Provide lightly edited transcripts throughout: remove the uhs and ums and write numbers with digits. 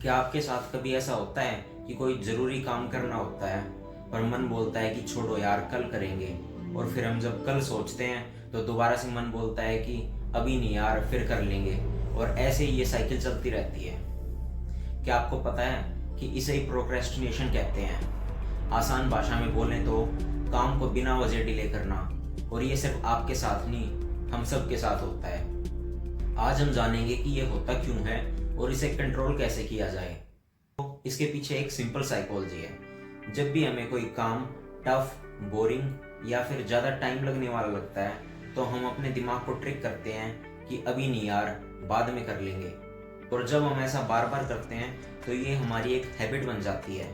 क्या आपके साथ कभी ऐसा होता है कि कोई ज़रूरी काम करना होता है पर मन बोलता है कि छोड़ो यार कल करेंगे, और फिर हम जब कल सोचते हैं तो दोबारा से मन बोलता है कि अभी नहीं यार फिर कर लेंगे, और ऐसे ही ये साइकिल चलती रहती है। क्या आपको पता है कि इसे ही प्रोक्रेस्टिनेशन कहते हैं। आसान भाषा में बोलें तो काम को बिना वजह डिले करना, और ये सिर्फ आपके साथ नहीं हम सब के साथ होता है। आज हम जानेंगे कि ये होता क्यों है और इसे कंट्रोल कैसे किया जाए। तो इसके पीछे एक सिंपल साइकोलॉजी है। जब भी हमें कोई काम टफ, बोरिंग या फिर ज़्यादा टाइम लगने वाला लगता है तो हम अपने दिमाग को ट्रिक करते हैं कि अभी नहीं यार, बाद में कर लेंगे। और जब हम ऐसा बार बार करते हैं तो ये हमारी एक हैबिट बन जाती है।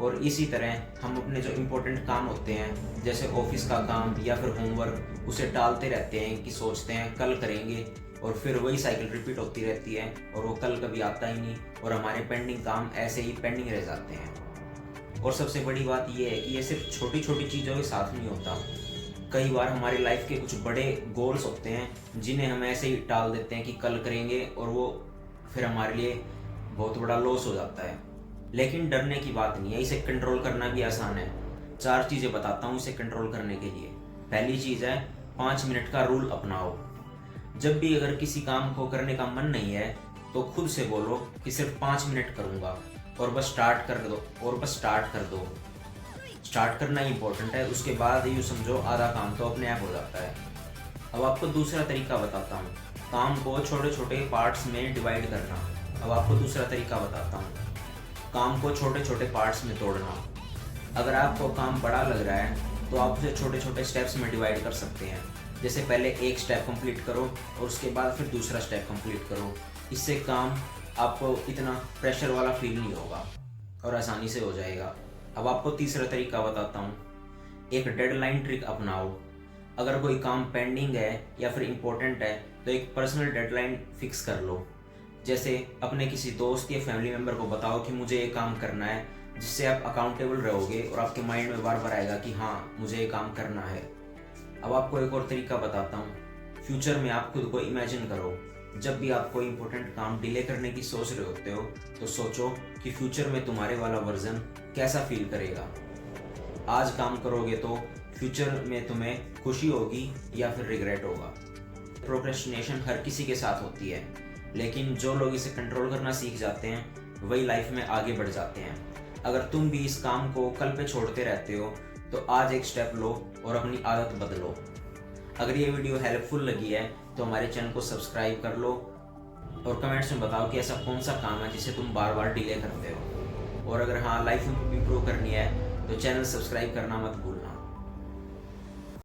और इसी तरह हम अपने जो इम्पोर्टेंट काम होते हैं जैसे ऑफिस का काम या फिर होमवर्क, उसे टालते रहते हैं कि सोचते हैं कल करेंगे, और फिर वही साइकिल रिपीट होती रहती है और वो कल कभी आता ही नहीं, और हमारे पेंडिंग काम ऐसे ही पेंडिंग रह जाते हैं। और सबसे बड़ी बात यह है कि ये सिर्फ छोटी छोटी चीज़ों के साथ नहीं होता। कई बार हमारी लाइफ के कुछ बड़े गोल्स होते हैं जिन्हें हम ऐसे ही टाल देते हैं कि कल करेंगे, और वो फिर हमारे लिए बहुत बड़ा लॉस हो जाता है। लेकिन डरने की बात नहीं है, इसे कंट्रोल करना भी आसान है। 4 चीज़ें बताता हूँ इसे कंट्रोल करने के लिए। पहली चीज़ है 5 मिनट का रूल अपनाओ। जब भी अगर किसी काम को करने का मन नहीं है तो खुद से बोलो कि सिर्फ 5 मिनट करूँगा, और बस स्टार्ट कर दो। स्टार्ट करना इंपॉर्टेंट है, उसके बाद यूँ समझो आधा काम तो अपने आप हो जाता है। अब आपको दूसरा तरीका बताता हूँ, काम को छोटे छोटे पार्ट्स में डिवाइड करना। अब आपको दूसरा तरीका बताता हूँ, काम को छोटे छोटे पार्ट्स में तोड़ना। अगर आपको काम बड़ा लग रहा है तो आप उसे छोटे छोटे स्टेप्स में डिवाइड कर सकते हैं। जैसे पहले एक स्टेप कंप्लीट करो और उसके बाद फिर दूसरा स्टेप कंप्लीट करो। इससे काम आपको इतना प्रेशर वाला फील नहीं होगा और आसानी से हो जाएगा। अब आपको तीसरा तरीका बताता हूँ, एक डेडलाइन ट्रिक अपनाओ। अगर कोई काम पेंडिंग है या फिर इम्पोर्टेंट है तो एक पर्सनल डेडलाइन फिक्स कर लो। जैसे अपने किसी दोस्त या फैमिली मेम्बर को बताओ कि मुझे ये काम करना है, जिससे आप अकाउंटेबल रहोगे और आपके माइंड में बार बार आएगा कि हाँ मुझे ये काम करना है। अब आपको एक और तरीका बताता हूँ, फ्यूचर में आप खुद को इमेजिन करो। जब भी आप कोई इंपॉर्टेंट काम डिले करने की सोच रहे होते हो तो सोचो कि फ्यूचर में तुम्हारे वाला वर्जन कैसा फील करेगा। आज काम करोगे तो फ्यूचर में तुम्हें खुशी होगी या फिर रिग्रेट होगा। प्रोक्रेस्टिनेशन हर किसी के साथ होती है, लेकिन जो लोग इसे कंट्रोल करना सीख जाते हैं वही लाइफ में आगे बढ़ जाते हैं। अगर तुम भी इस काम को कल पे छोड़ते रहते हो तो आज एक स्टेप लो और अपनी आदत बदलो। अगर ये वीडियो हेल्पफुल लगी है तो हमारे चैनल को सब्सक्राइब कर लो, और कमेंट्स में बताओ कि ऐसा कौन सा काम है जिसे तुम बार बार डिले करते हो। और अगर हाँ लाइफ इंप्रूव करनी है तो चैनल सब्सक्राइब करना मत भूलना।